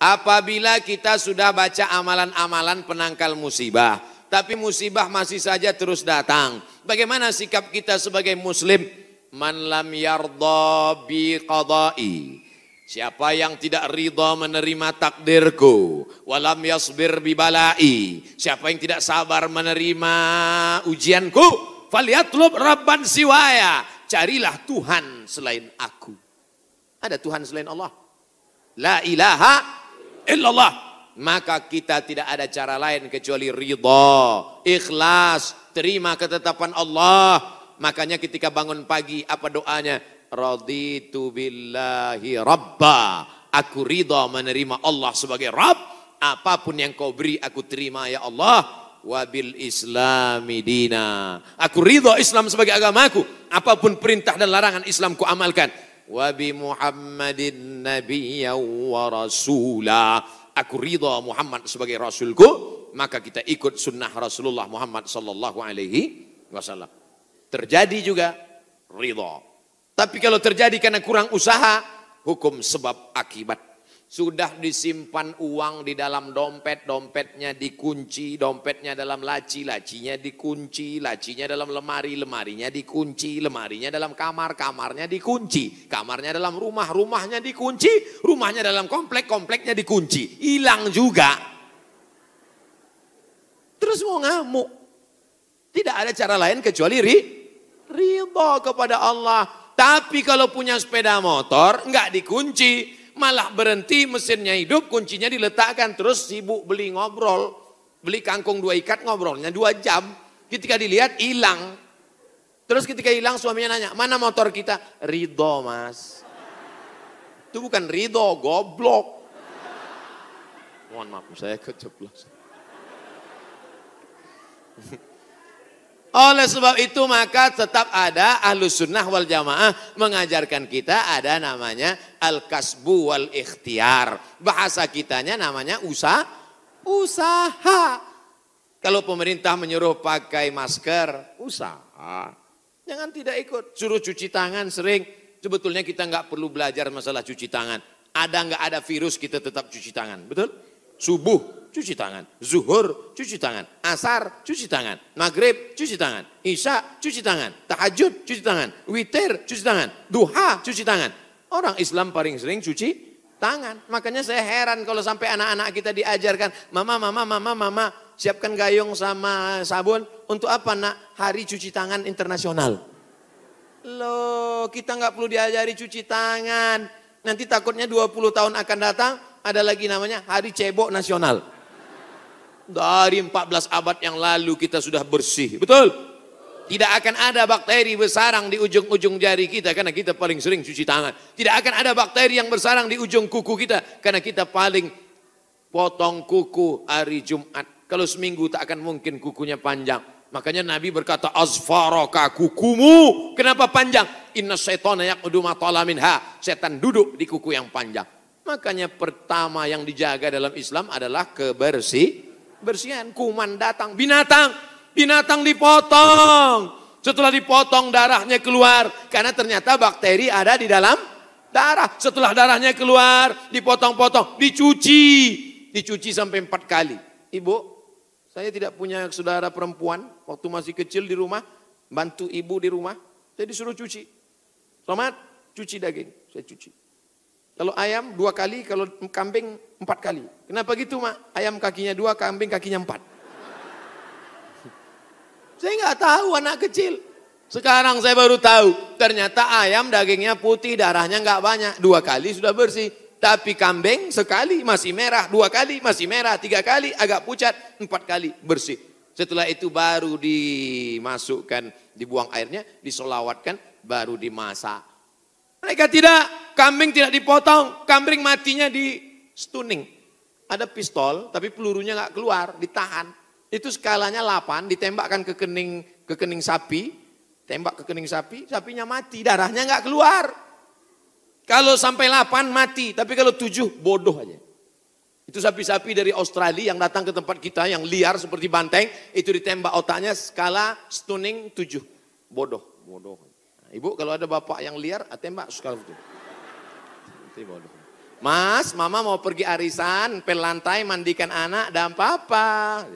Apabila kita sudah baca amalan-amalan penangkal musibah, tapi musibah masih saja terus datang, bagaimana sikap kita sebagai muslim? Man lam yardha bi qada'i, siapa yang tidak ridha menerima takdirku, walam yasbir bi balai, siapa yang tidak sabar menerima ujianku, falyatlub rabban siwaya, carilah Tuhan selain aku. Ada Tuhan selain Allah? La ilaha illallah. Maka kita tidak ada cara lain kecuali ridha, ikhlas, terima ketetapan Allah. Makanya ketika bangun pagi apa doanya? Raditu billahi rabba, aku ridha menerima Allah sebagai Rabb. Apapun yang kau beri aku terima ya Allah. Wabil islami dina, aku ridha Islam sebagai agamaku. Apapun perintah dan larangan Islam ku amalkan. Wabi Muhammadin nabiyya wa rasula, aku ridha Muhammad sebagai rasulku, maka kita ikut sunnah Rasulullah Muhammad sallallahu alaihi wasallam. Terjadi juga ridha. Tapi kalau terjadi karena kurang usaha, hukum sebab akibat. Sudah disimpan uang di dalam dompet, dompetnya dikunci, dompetnya dalam laci, lacinya dikunci, lacinya dalam lemari, lemarinya dikunci, lemarinya dalam kamar, kamarnya dikunci, kamarnya dalam rumah, rumahnya dikunci, rumahnya dalam komplek, kompleknya dikunci. Hilang juga. Terus mau ngamuk. Tidak ada cara lain kecuali ridha kepada Allah. Tapi kalau punya sepeda motor, enggak dikunci. Malah berhenti, mesinnya hidup, kuncinya diletakkan, terus sibuk beli ngobrol, beli kangkung 2 ikat, ngobrolnya 2 jam. Ketika dilihat hilang. Terus ketika hilang suaminya nanya, mana motor kita? Ridho mas. Itu bukan ridho, goblok. Mohon maaf saya keceplos. Oleh sebab itu maka tetap ada Ahlus Sunnah wal Jamaah mengajarkan kita ada namanya al-kasbu wal ikhtiar. Bahasa kitanya namanya usaha. Kalau pemerintah menyuruh pakai masker, usaha. Jangan tidak ikut. Suruh cuci tangan sering. Sebetulnya kita nggak perlu belajar masalah cuci tangan. Ada nggak ada virus kita tetap cuci tangan. Betul? Subuh cuci tangan, zuhur cuci tangan, asar cuci tangan, maghrib cuci tangan, isya cuci tangan, tahajud cuci tangan, witir cuci tangan, duha cuci tangan. Orang Islam paling sering cuci tangan. Makanya saya heran kalau sampai anak-anak kita diajarkan, mama siapkan gayung sama sabun. Untuk apa nak? Hari cuci tangan internasional. Loh, kita nggak perlu diajari cuci tangan. Nanti takutnya 20 tahun akan datang ada lagi namanya hari cebok nasional. Dari 14 abad yang lalu kita sudah bersih, betul? Tidak akan ada bakteri bersarang di ujung-ujung jari kita karena kita paling sering cuci tangan. Tidak akan ada bakteri yang bersarang di ujung kuku kita karena kita paling potong kuku hari Jumat. Kalau seminggu tak akan mungkin kukunya panjang. Makanya Nabi berkata azfaraka, kukumu kenapa panjang? Inna syaitana yaqudu ma tala minha, setan duduk di kuku yang panjang. Makanya pertama yang dijaga dalam Islam adalah kebersihan. Kuman datang, binatang dipotong. Setelah dipotong darahnya keluar. Karena ternyata bakteri ada di dalam darah. Setelah darahnya keluar, dipotong-potong, dicuci sampai 4 kali. Ibu, saya tidak punya saudara perempuan. Waktu masih kecil di rumah, bantu ibu di rumah. Saya disuruh cuci. Selamat, cuci daging. Saya cuci. Kalau ayam 2 kali, kalau kambing 4 kali. Kenapa gitu mak? Ayam kakinya 2, kambing kakinya 4. Saya nggak tahu anak kecil. Sekarang saya baru tahu. Ternyata ayam dagingnya putih, darahnya nggak banyak. 2 kali sudah bersih. Tapi kambing sekali masih merah, 2 kali masih merah, 3 kali agak pucat, 4 kali bersih. Setelah itu baru dimasukkan, dibuang airnya, disolawatkan, baru dimasak. Mereka tidak, kambing tidak dipotong, kambing matinya di stunning. Ada pistol, tapi pelurunya nggak keluar, ditahan. Itu skalanya 8, ditembakkan ke kening sapi, tembak ke kening sapi, sapinya mati, darahnya nggak keluar. Kalau sampai 8 mati, tapi kalau 7 bodoh aja. Itu sapi-sapi dari Australia yang datang ke tempat kita, yang liar seperti banteng, itu ditembak otaknya skala stunning 7, bodoh. Nah, ibu kalau ada bapak yang liar, tembak skala 7. Itu bodoh. Mas, mama mau pergi arisan, pel lantai, mandikan anak, dan papa.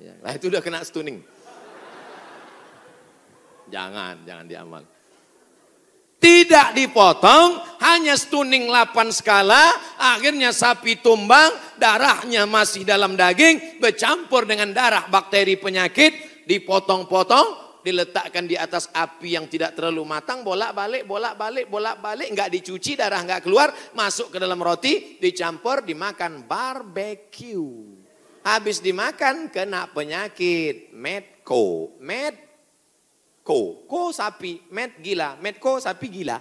Nah itu udah kena stunning. Jangan diamal. Tidak dipotong, hanya stunning 8 skala, akhirnya sapi tumbang, darahnya masih dalam daging, bercampur dengan darah bakteri penyakit, dipotong-potong, diletakkan di atas api yang tidak terlalu matang, bolak-balik, nggak dicuci, darah nggak keluar, masuk ke dalam roti, dicampur, dimakan barbecue. Habis dimakan, kena penyakit, medco, Ko sapi, med gila, medco sapi gila.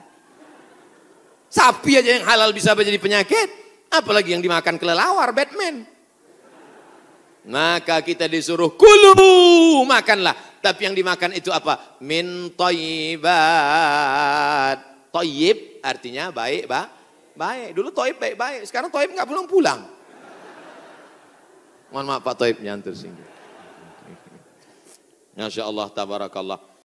Sapi aja yang halal bisa menjadi penyakit, apalagi yang dimakan kelelawar, Batman. Maka kita disuruh kulu, makanlah. Tapi yang dimakan itu apa? Min thayyibat. Thayyib artinya baik, baik. Dulu thayyib baik-baik, sekarang thayyib nggak pulang-pulang. Mohon maaf Pak Thayyib nyantur sini. Masya Allah, tabarakallah.